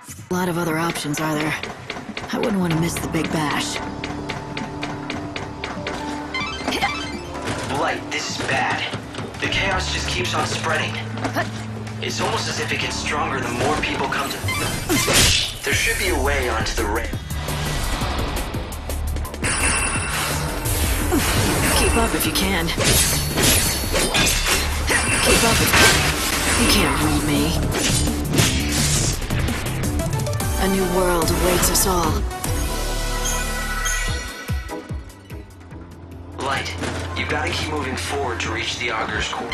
A lot of other options, are there? I wouldn't want to miss the big bash. Light, this is bad. The chaos just keeps on spreading. It's almost as if it gets stronger the more people come to... There should be a way onto the rail. Keep up if you can. Keep up if... You can't read me. A new world awaits us all. Light, you gotta keep moving forward to reach the Augur's core.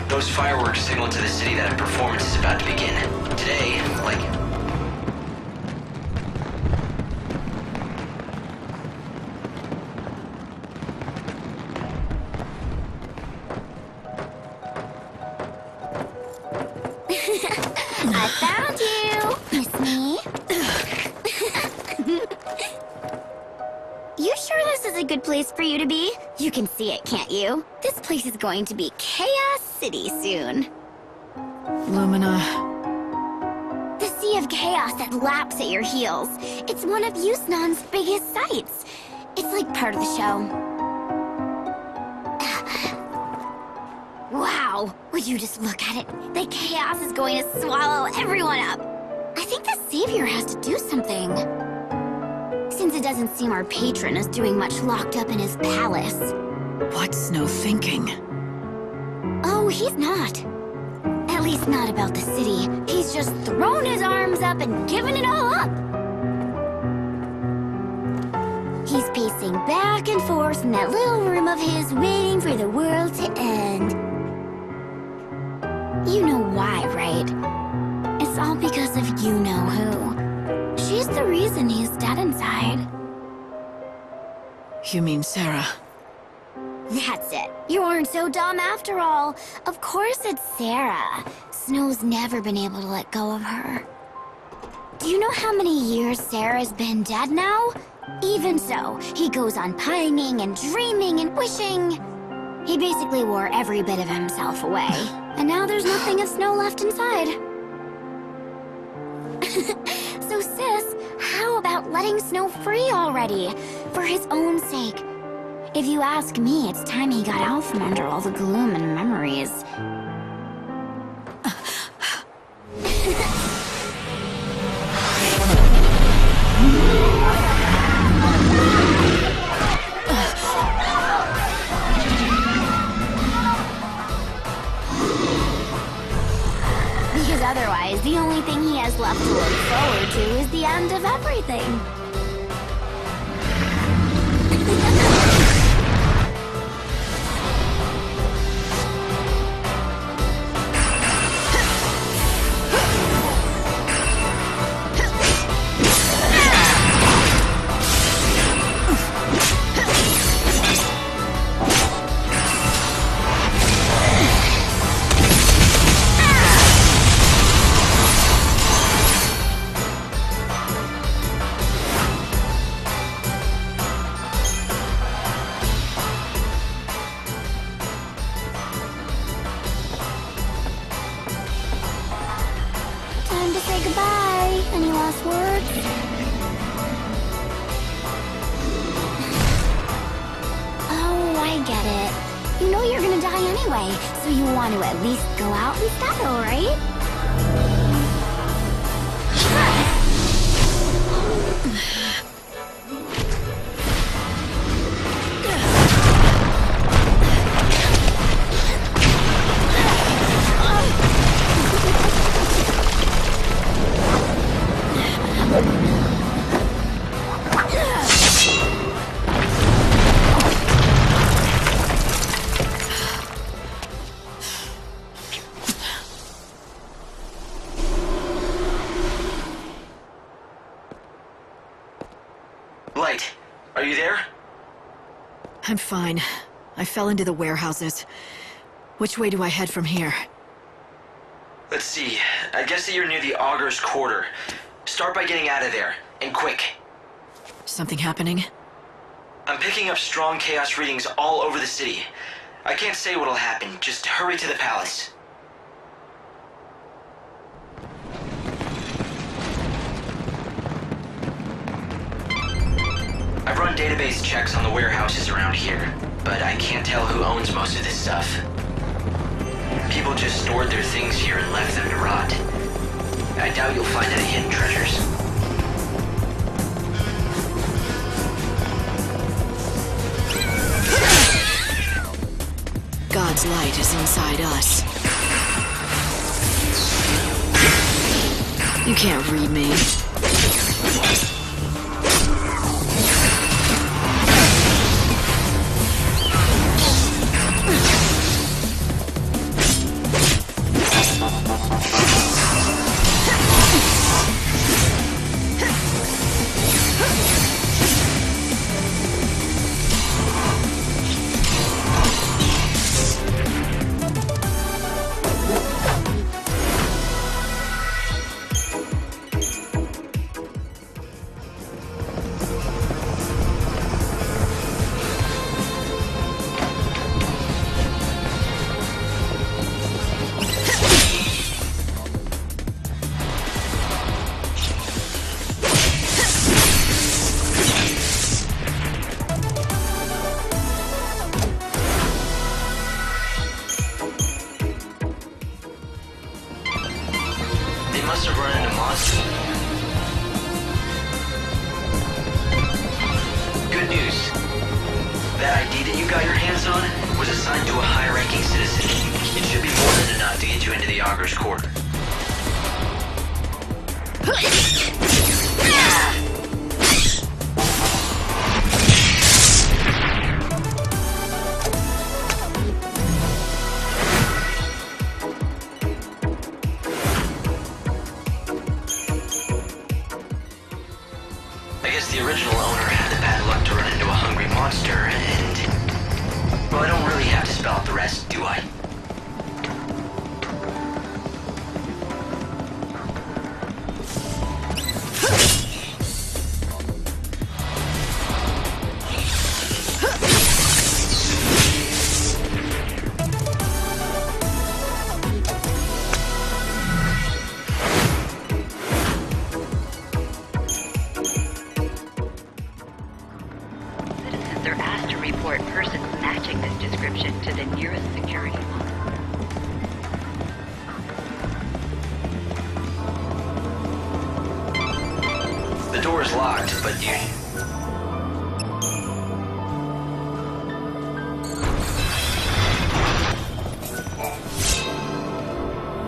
Those fireworks signal to the city that a performance is about to begin. Today, like... I found you! Miss me? You sure this is a good place for you to be? You can see it, can't you? This place is going to be Chaos City soon. Lumina... The sea of chaos that laps at your heels. It's one of Yusnaan's biggest sights. It's like part of the show. Wow! Would you just look at it? The chaos is going to swallow everyone up. I think the Savior has to do something. Since it doesn't seem our patron is doing much locked up in his palace. What's Snow thinking? Oh, he's not. At least not about the city. He's just thrown his arms up and given it all up. He's pacing back and forth in that little room of his, waiting for the world to end. You know why, right? It's all because of you-know-who. She's the reason he's dead inside. You mean Sarah? That's it. You aren't so dumb after all. Of course it's Sarah. Snow's never been able to let go of her. Do you know how many years Sarah's been dead now? Even so, he goes on pining and dreaming and wishing. He basically wore every bit of himself away. And now there's nothing of Snow left inside. So sis, how about letting Snow free already? For his own sake. If you ask me, it's time he got out from under all the gloom and memories. Because otherwise, the only thing he has left to look forward to is the end of everything. Time to say goodbye. Any last words? Oh, I get it. You know you're gonna die anyway, so you want to at least go out and settle, right? Light, are you there? I'm fine. I fell into the warehouses. Which way do I head from here? Let's see. I guess that you're near the Augur's quarter. Start by getting out of there, and quick. Something happening? I'm picking up strong chaos readings all over the city. I can't say what'll happen. Just hurry to the palace. run database checks on the warehouses around here, but I can't tell who owns most of this stuff. People just stored their things here and left them to rot. I doubt you'll find any hidden treasures. God's light is inside us. You can't read me. Must have run into monsters. Good news. That ID that you got your hands on was assigned to a high-ranking citizen. It should be more than enough to get you into the Augur's Quarter. The original owner had the bad luck to run into a hungry monster, and... well, I don't really have to spell out the rest, do I? They're asked to report persons matching this description to the nearest security line. The door is locked, but you...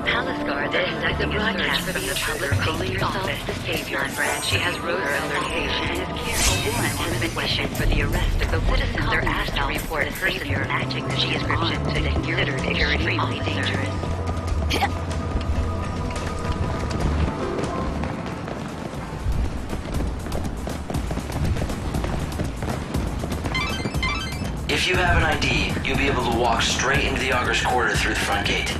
Palace Guard is conducting a broadcast for the public calling office the Savior branch. She has rose-colored hair and is carrying a warrant has been issued for the arrest of the citizens. Are asked to report a person matching the description to the considered extremely dangerous. If you have an ID, you'll be able to walk straight into the Augur's Quarter through the front gate.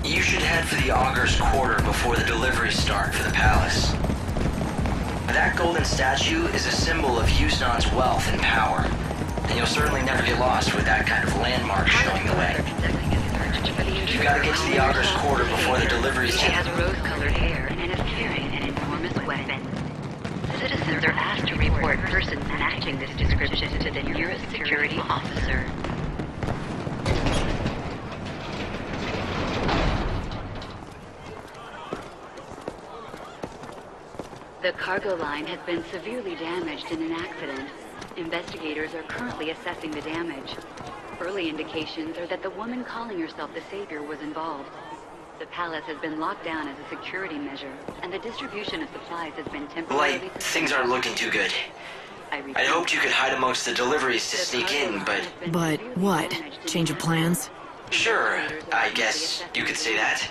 You should head for the Augur's Quarter before the deliveries start for the palace. That golden statue is a symbol of Yusnaan's wealth and power, and you'll certainly never get lost with that kind of landmark showing the way. You gotta get to the Augur's Quarter before the deliveries. She has rose-colored hair and is carrying an enormous weapon. Citizens are asked to report persons matching this description to the nearest security officer. The cargo line has been severely damaged in an accident. Investigators are currently assessing the damage. Early indications are that the woman calling herself the Savior was involved. The palace has been locked down as a security measure, and the distribution of supplies has been temporarily... Light, things aren't looking too good. I'd hoped you could hide amongst the deliveries to sneak in, but... But what? Change of plans? Sure, I guess you could say that.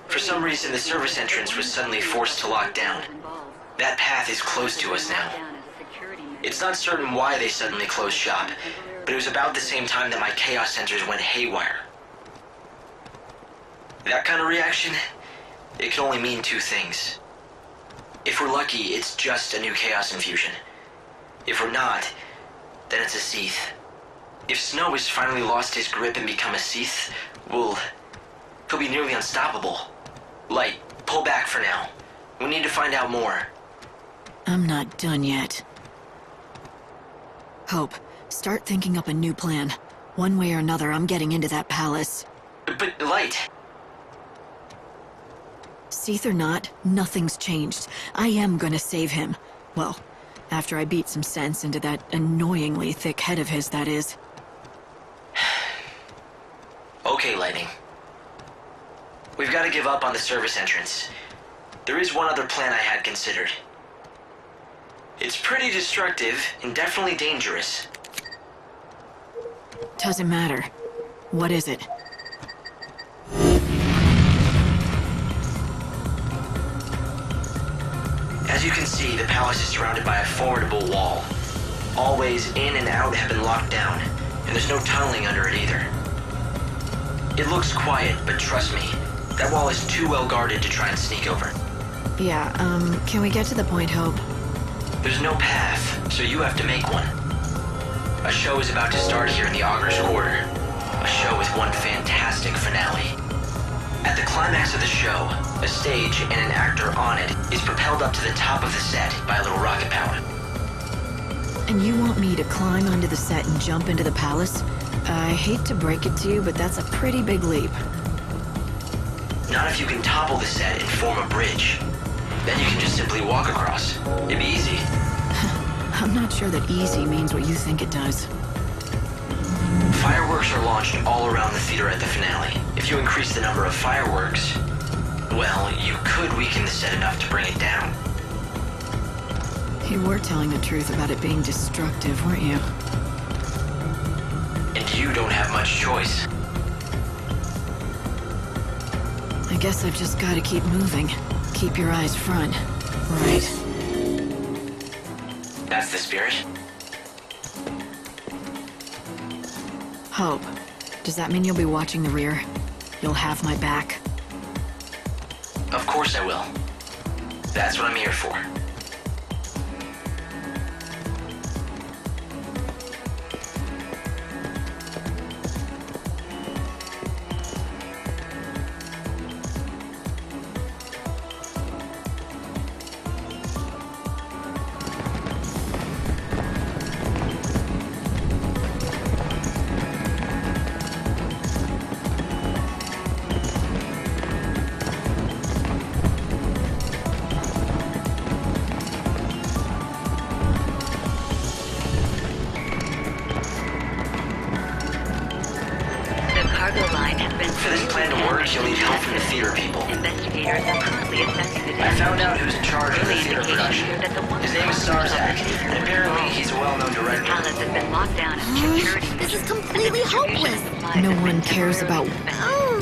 For some reason, the service entrance was suddenly forced to lock down. That path is closed to us now. It's not certain why they suddenly closed shop, but it was about the same time that my chaos sensors went haywire. That kind of reaction, it can only mean two things. If we're lucky, it's just a new chaos infusion. If we're not, then it's a Seath. If Snow has finally lost his grip and become a Seath, he'll be nearly unstoppable. Light, pull back for now. We need to find out more. I'm not done yet. Hope, start thinking up a new plan. One way or another, I'm getting into that palace. But Light... Seath or not, nothing's changed. I am gonna save him. Well, after I beat some sense into that annoyingly thick head of his, that is. Okay, Lightning. We've got to give up on the service entrance. There is one other plan I had considered. It's pretty destructive and definitely dangerous. Doesn't matter. What is it? As you can see, the palace is surrounded by a formidable wall. All ways in and out have been locked down, and there's no tunneling under it either. It looks quiet, but trust me, that wall is too well guarded to try and sneak over. Yeah, can we get to the point, Hope? There's no path, so you have to make one. A show is about to start here in the Augur's Quarter. A show with one fantastic finale. At the climax of the show, a stage and an actor on it is propelled up to the top of the set by a little rocket power. And you want me to climb onto the set and jump into the palace? I hate to break it to you, but that's a pretty big leap. Not if you can topple the set and form a bridge. Then you can just simply walk across. It'd be easy. I'm not sure that easy means what you think it does. Fireworks are launched all around the theater at the finale. If you increase the number of fireworks, well, you could weaken the set enough to bring it down. You were telling the truth about it being destructive, weren't you? And you don't have much choice. I guess I've just got to keep moving. Keep your eyes front. Right. That's the spirit. Hope. Does that mean you'll be watching the rear? You'll have my back. Of course I will. That's what I'm here for. For this plan to work, you'll need help from the theater people. Investigators are currently assessing the I damage. found out who's in charge of the theater production. His name is Sarzak, and apparently he's a well-known director. Palace has been locked down as security. This is completely hopeless. No one cares about... Oh,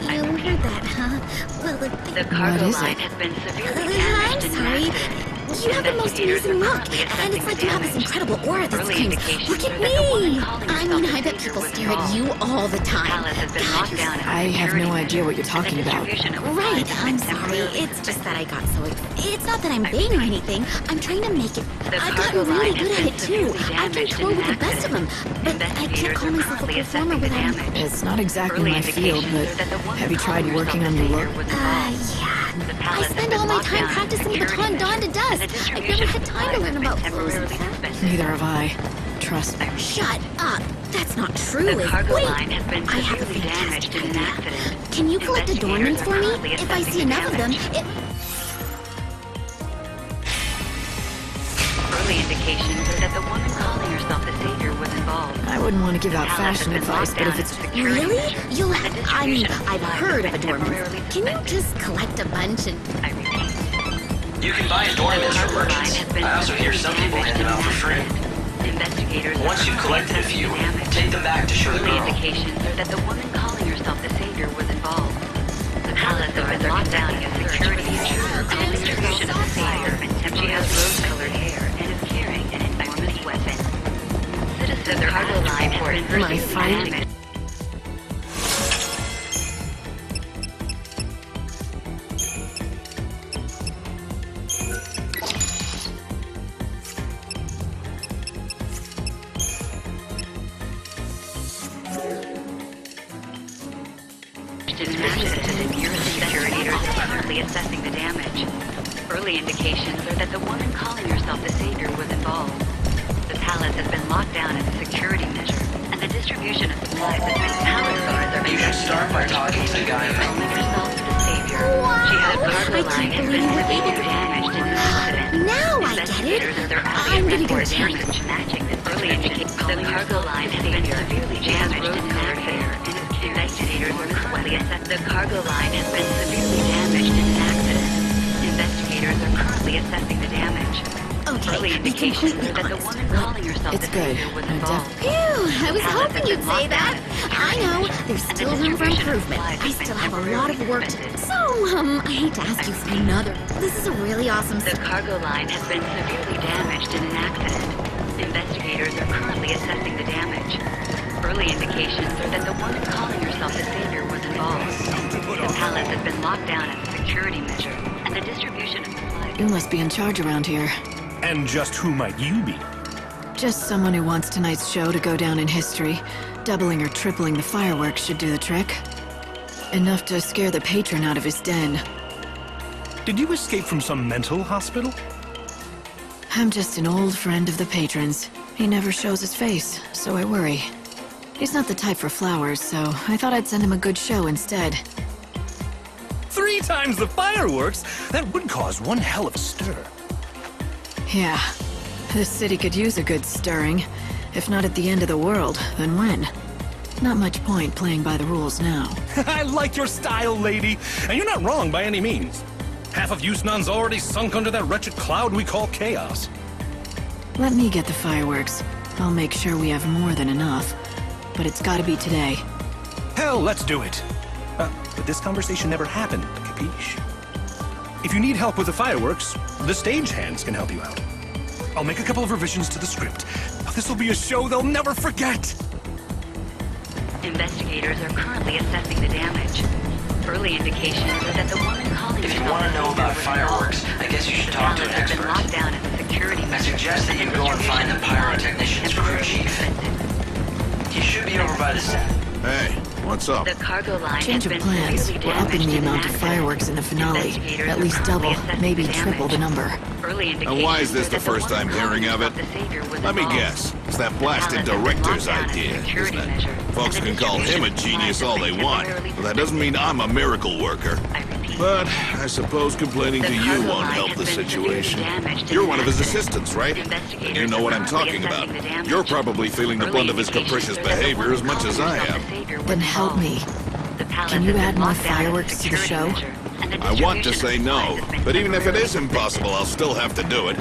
you heard that, huh? Well, The cargo What is line it? has been severely I'm damaged in an sorry. accident. You have the most amazing look, and it's like you have this incredible aura that screams, "Look at me!" I mean, I bet people stare at you all the time. I have no idea what you're talking about. Right, I'm sorry. It's just that I got so it's not that I'm vain or anything. I'm trying to make it. I've gotten really good at it too. I can tour with the best of them, but I can't call myself a performer without. It's not exactly my field, but have you tried working on your look? Yeah. I spend all my time practicing baton dawn to dusk. I've never had time to learn about clothes and fashion. Neither have I. Trust me. Shut up. That's not true. The cargo Wait, line has been I have a severely damaged fantastic in an idea. accident. Can you collect adornments for me? Investigators are If I see currently enough of them, assessing Early indications are that the woman calling herself the Savior was involved. I wouldn't want to give out Palace fashion has been advice, locked but if down it's... as security Really? measures. You'll The have, distribution I mean, of I've supplies heard has of been adornments. temporarily Can you suspended. just collect a bunch and... I repeat. You can buy adornments from merchants. I also hear some people hand them out for free. Investigators are Once you've collected a few, damage. take them back to show the Early girl. indications are that the woman calling herself the Savior was involved. The palace has been locked down as security ensures the distribution of the Savior. She has rose-colored hair and is carrying an enormous weapon. Citizens are cargo line has been My severely fight? damaged. Investigators are currently assessing the damage. Early indications are that the woman calling herself the Savior was involved. The palace has been locked down as a security measure, and the distribution of supplies has been palace guards are You should start by talking to the guy in calling front of herself the savior. She had a cargo line has been severely damaged in an accident. Now I get it. Investigators are I'm gonna go reports check. persons matching this early indicates the cargo line has been severely damaged in an accident. Investigators are currently assessing the cargo line has been severely damaged in an accident. Investigators are currently assessing the damage. Early Okay, be indications completely are that the honest. woman calling herself It's the good. savior was I involved. Phew, I was Palace hoping has you'd been say locked that. down as a I security know, measure, there's and the still room for distribution of improvement. supplies I has been still have a lot of work to do. temporarily So, I hate to ask you for another. This is a really awesome The cargo line has been severely damaged in an accident. Investigators are currently assessing the damage. Early indications are that the woman calling herself the savior was involved. The palace has been locked down as a security measure, and the distribution of supplies. You must be in charge around here. And just who might you be? Just someone who wants tonight's show to go down in history. Doubling or tripling the fireworks should do the trick. Enough to scare the patron out of his den. Did you escape from some mental hospital? I'm just an old friend of the patron's. He never shows his face, so I worry. He's not the type for flowers, so I thought I'd send him a good show instead. 3 times the fireworks? That would cause one hell of a stir. Yeah, this city could use a good stirring. If not at the end of the world, then when? Not much point playing by the rules now. I like your style, lady. And you're not wrong by any means. Half of Yusnan's already sunk under that wretched cloud we call chaos. Let me get the fireworks. I'll make sure we have more than enough. But it's gotta be today. Hell, let's do it. But this conversation never happened, capiche? If you need help with the fireworks, the stagehands can help you out. I'll make a couple of revisions to the script. This'll be a show they'll never forget! Investigators are currently assessing the damage. Early indications are that the woman calling If you herself want to the know savior about was fireworks, involved. I guess you should The talk to an palace has been expert. locked down as a security I measure, suggest that and you go and find the pyrotechnician's crew chief. He should be over by the set. Hey, what's up? The cargo line Change has of been plans. severely We're upping damaged the in an amount of accident. fireworks in the finale. Investigators At are least currently double, assessing maybe the triple the damage. number. Early And why is this the indications are first that I'm woman hearing of it? calling herself the savior was Let me involved. guess. It's that The blasted palace has been director's locked down as a idea, security isn't measure, it? Folks and the can call him a distribution of genius supplies all has they been want, temporarily but that doesn't mean I'm a miracle worker. I repeat. But I suppose complaining The to you cargo won't line help has the been situation. severely damaged in You're an one of his accident. assistants, right? Investigators You know are what I'm currently talking about. assessing the damage. You're probably feeling the Early brunt of his indications capricious are that the behavior woman as much as calling I herself am. the savior was Then help involved. me. The palace Can you has been add more locked down as a fireworks to the security show? measure, and the I want to distribution say of no, supplies has been but even if it is temporarily impossible, I'll still have to do it.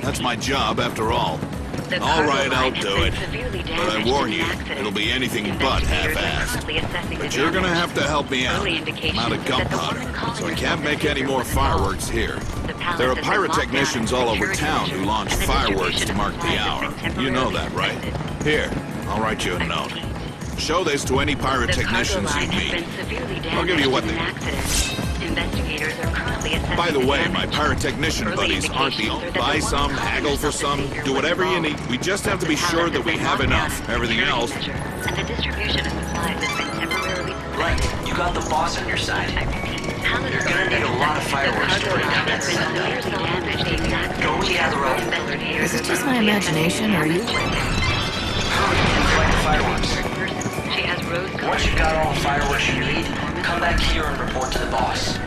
That's my job, after all. The All cargo right, I'll line has do been it. severely But I damaged warn in you, an accident. it'll be anything but Investigators are half-assed. currently assessing the But you're gonna damage. have to help me out. Early I'm indications out of are that the gunpowder, woman calling so I herself can't the make any savior more was involved. fireworks here. The palace There are has been locked down pyrotechnicians as a all over security town who measure, launch and the fireworks distribution to of mark the supplies has hour. been You know temporarily that, right? suspended. Here, I'll write you a note. Show this to any The cargo pyrotechnicians line you has meet. been severely damaged I'll give you what in an they... accident. Investigators are currently assessing By the way, damage. my pyrotechnician Early buddies aren't the indications are that buy the some, woman calling haggle for herself the some, savior do was whatever you involved. need. We just have to The be palace sure has that we been have locked down enough. as a Everything security else... measure, and the distribution of supplies has been temporarily Right, suspended. you got the boss on your side. I repeat, palace You're gonna guards need a are lot of assessing fireworks to the cargo bring down line that has been set. severely damaged in an accident. Go gather up. Investigators Is it are just my currently imagination, or are you... Collect the fireworks. She has rose Once you've got all the fireworks you need, come back here and report to the boss.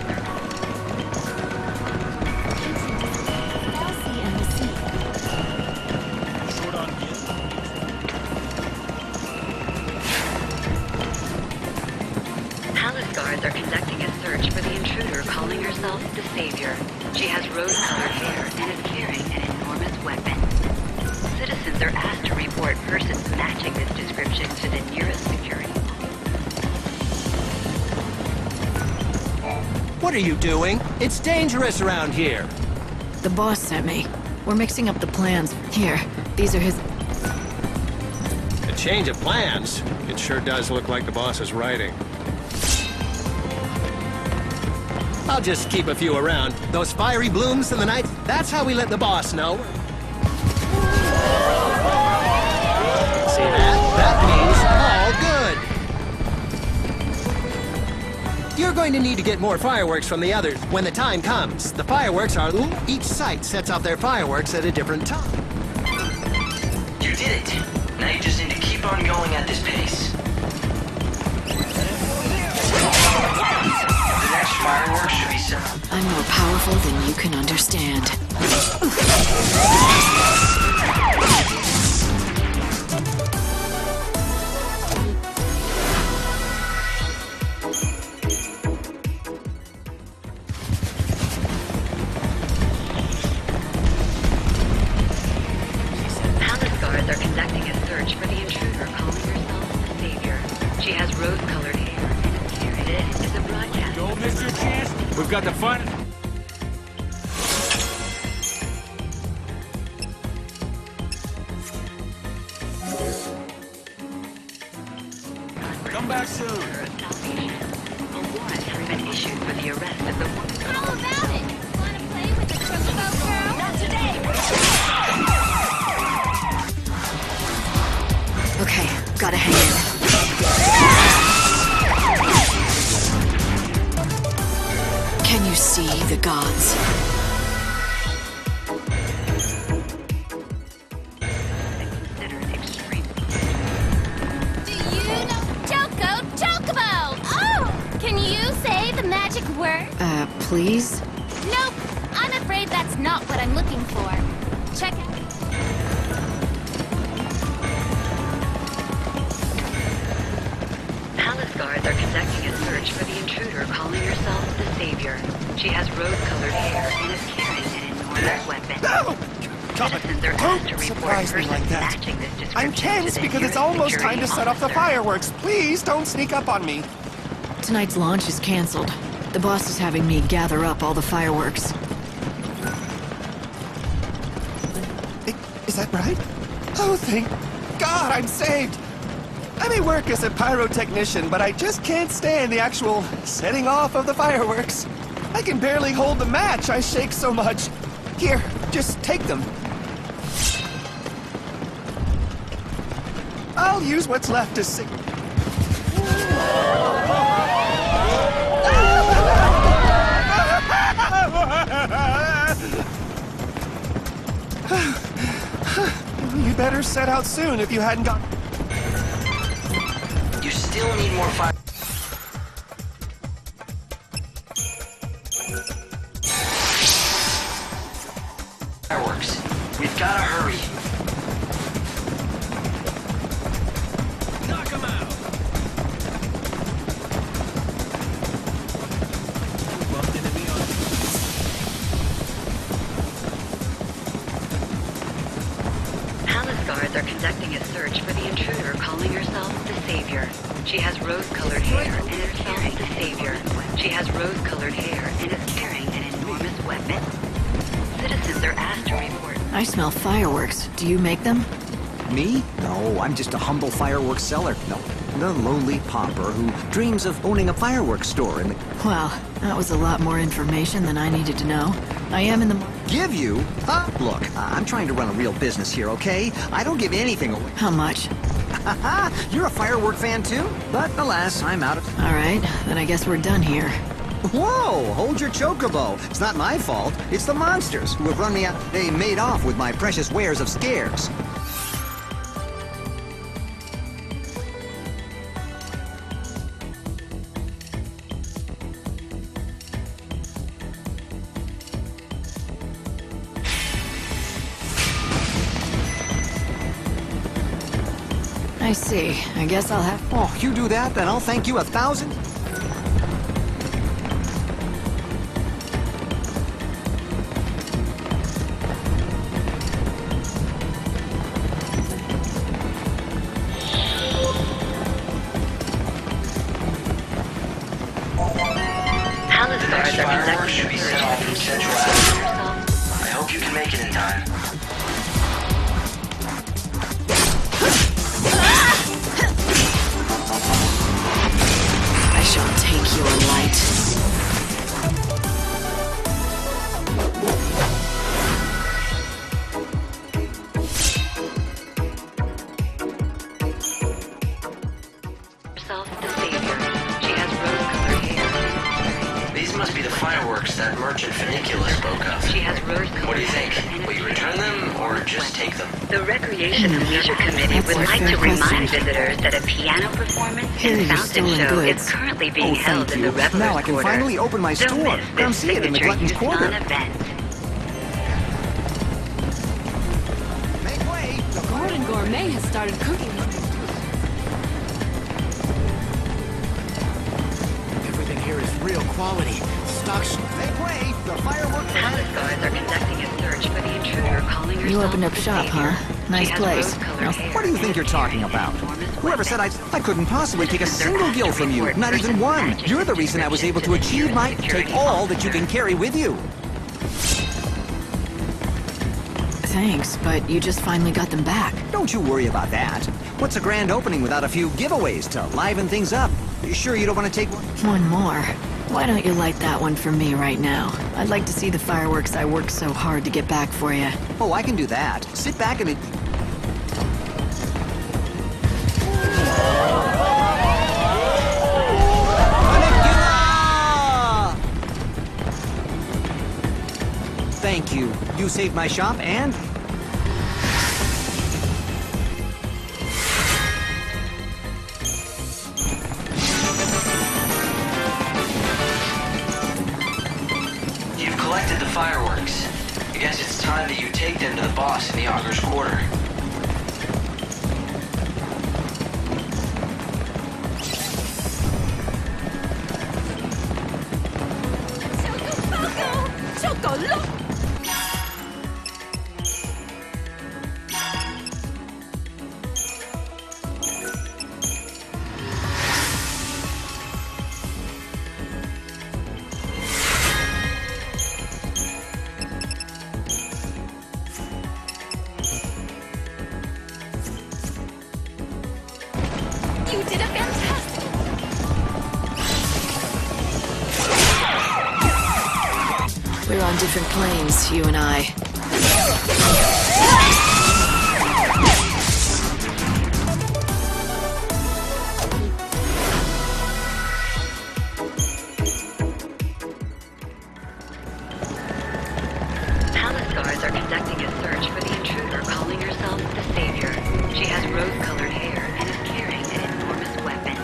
Palace guards are conducting a search for the intruder calling herself the Savior. She has rose-colored hair and is carrying an enormous weapon. Citizens are asked to report persons matching this description to the nearest security. What are you doing? It's dangerous around here. The boss sent me. We're mixing up the plans. Here, these are his... A change of plans? It sure does look like the boss is writing. I'll just keep a few around. Those fiery blooms in the night, that's how we let the boss know. See that? That means all good. You're going to need to get more fireworks from the others when the time comes. The fireworks are... Each site sets off their fireworks at a different time. did it. Now you just need to keep on going at this pace. The next fireworks should be set up. I'm more powerful than you can understand. Palace guards are conducting a search for the intruder calling herself the Savior. She has rose-colored hair and is carrying. This is a broadcast. Don't miss your chance. We've got the fun. Come back soon. A warrant has been issued for the arrest of the woman. How about it? Wanna play with the Chocobo girl? Not today! Okay, gotta hang in. Can you see the gods? Considered extreme. Do you know Chocobo? Oh! Can you say the magic word? Please? Nope. I'm afraid that's not what I'm looking for. Check out. Palace guards are conducting a search for the intruder calling herself the Savior. She has rose-colored hair and is carrying an enormous weapon. Citizens are asked to report persons matching this description. I'm tense to the because it's nearest almost time security to set off the officer. fireworks. Please don't sneak up on me. Tonight's launch is canceled. The boss is having me gather up all the fireworks. Is that right? Oh, thank God I'm saved. I may work as a pyrotechnician, but I just can't stand the actual setting off of the fireworks. I can barely hold the match. I shake so much. Here, just take them. I'll use what's left to sing. You better set out soon if you hadn't got... You still need more fire. Fireworks. We've gotta hurry. Knock 'em out. Bumped into me on. Palace guards are conducting a search for the intruder calling herself the Savior. She has rose-colored hair and is carrying the Savior. She has rose-colored hair and is carrying an enormous weapon. Citizens are asked to report. I smell fireworks. Do you make them? Me? No, I'm just a humble fireworks seller. No, the lowly pauper who dreams of owning a fireworks store in the... Well, that was a lot more information than I needed to know. I am in the... Give you? Huh? Look, I'm trying to run a real business here, okay? I don't give anything away. How much? You're a firework fan too? But alas, I'm out of... All right, then I guess we're done here. Whoa! Hold your chocobo. It's not my fault. It's the monsters who have run me out. They made off with my precious wares of scares. I see. I guess I'll have... Oh, you do that, then I'll thank you 1,000. Palace The guards next are fireworks conducting should a be search set off for from the Central intruder Avenue. calling herself. I hope you can make it in time. I shall take your light. Herself the Savior. She has rose-colored hair. These must be the fireworks that merchant Funicula spoke of. She has rose What do you think? Will you return them, or just take them? The Recreation and Leisure Committee would like to remind visitors that a piano performance Here are and your fountain stolen show goods. is currently being held Thank in the you. Revelers Now I can Quarter. finally open my Don't store. miss Come this see it in the signature Glutton's Houston Quarter. event. Make way! Garden Gourmet has started cooking. Everything here is real quality. Stocks. Make way! The fireworks Palace guards are conducting a search for the intruder calling herself You opened up the shop, Savior. huh? Nice She has place. rose-colored Now, hair What do you think and you're is talking carrying about? an enormous Whoever said weapon. I couldn't possibly take a single gill from you, not even one. You're the reason I was able to achieve my take all that you can carry with you. Thanks, but you just finally got them back. Don't you worry about that. What's a grand opening without a few giveaways to liven things up? You sure you don't want to take one? One more. Why don't you light that one for me right now? I'd like to see the fireworks I worked so hard to get back for you. Oh, I can do that. Sit back and... Thank you. You saved my shop and... You've collected the fireworks. I guess it's time that you take them to the boss in the Augur's Quarter. You did a fantastic... We're on different planes, you and I. Palace guards are conducting a search for the intruder calling herself the Savior. She has rose-colored hair and is carrying an enormous weapon.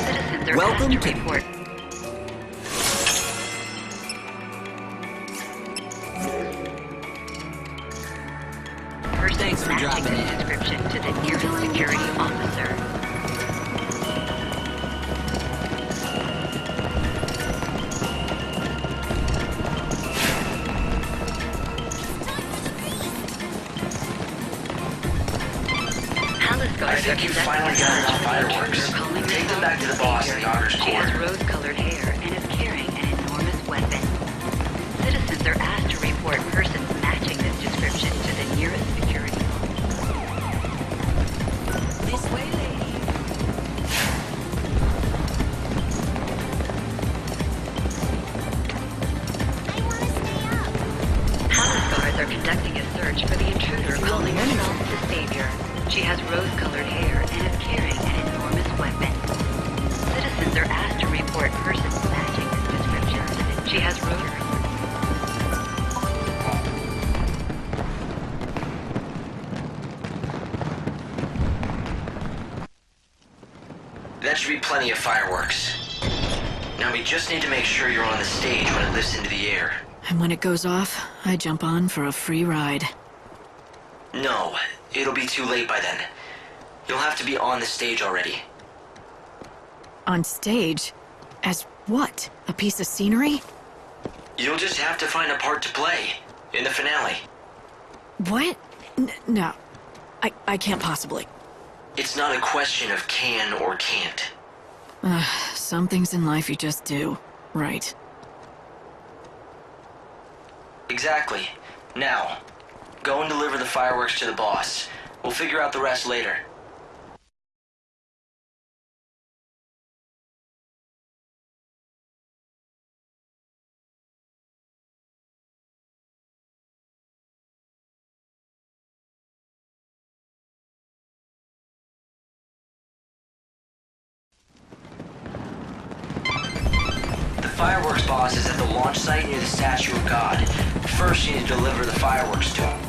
Citizens are Welcome asked to to- report. Thanks for Matching dropping the in. description to the nearest security officer. Palace I guards are think you conducting finally a got search enough for the fireworks. intruder calling Take them herself back to the the boss in Savior. the Augur's She has Quarter. rose-colored hair and is carrying an enormous weapon. Citizens are asked to report persons matching this description to the nearest security officer. This way, lady. Palace guards are conducting a search for the intruder calling herself the Savior. She has rose-colored hair and is carrying an enormous weapon. Citizens are asked to report persons matching this description. She has rose. That should be plenty of fireworks. Now we just need to make sure you're on the stage when it lifts into the air. And when it goes off, I jump on for a free ride. No, it'll be too late by then. You'll have to be on the stage already. On stage? As what? A piece of scenery? You'll just have to find a part to play in the finale. What? No. I can't possibly. It's not a question of can or can't. Some things in life you just do. Right. Exactly. Now, go and deliver the fireworks to the boss. We'll figure out the rest later. The fireworks boss is at the launch site near the Statue of God. First, you need to deliver the fireworks to him.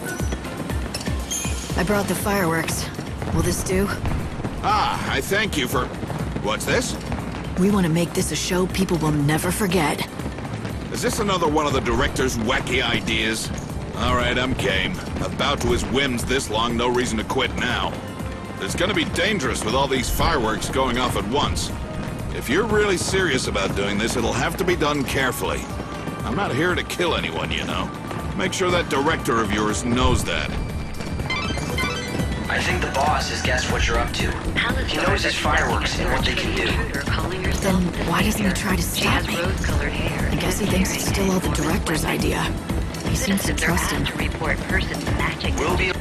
I brought the fireworks. Will this do? Ah, I thank you for... What's this? We want to make this a show people will never forget. Is this another one of the director's wacky ideas? All right, I'm game. About to his whims this long, no reason to quit now. It's gonna be dangerous with all these fireworks going off at once. If you're really serious about doing this, it'll have to be done carefully. I'm not here to kill anyone, you know. Make sure that director of yours knows that. I think the boss has guessed what you're up to. He knows his fireworks and what they can do. Then why doesn't he try to stop me? Rose-colored hair. I guess he thinks it's still all the director's idea. He seems to trust him. Report persons matching. We'll be...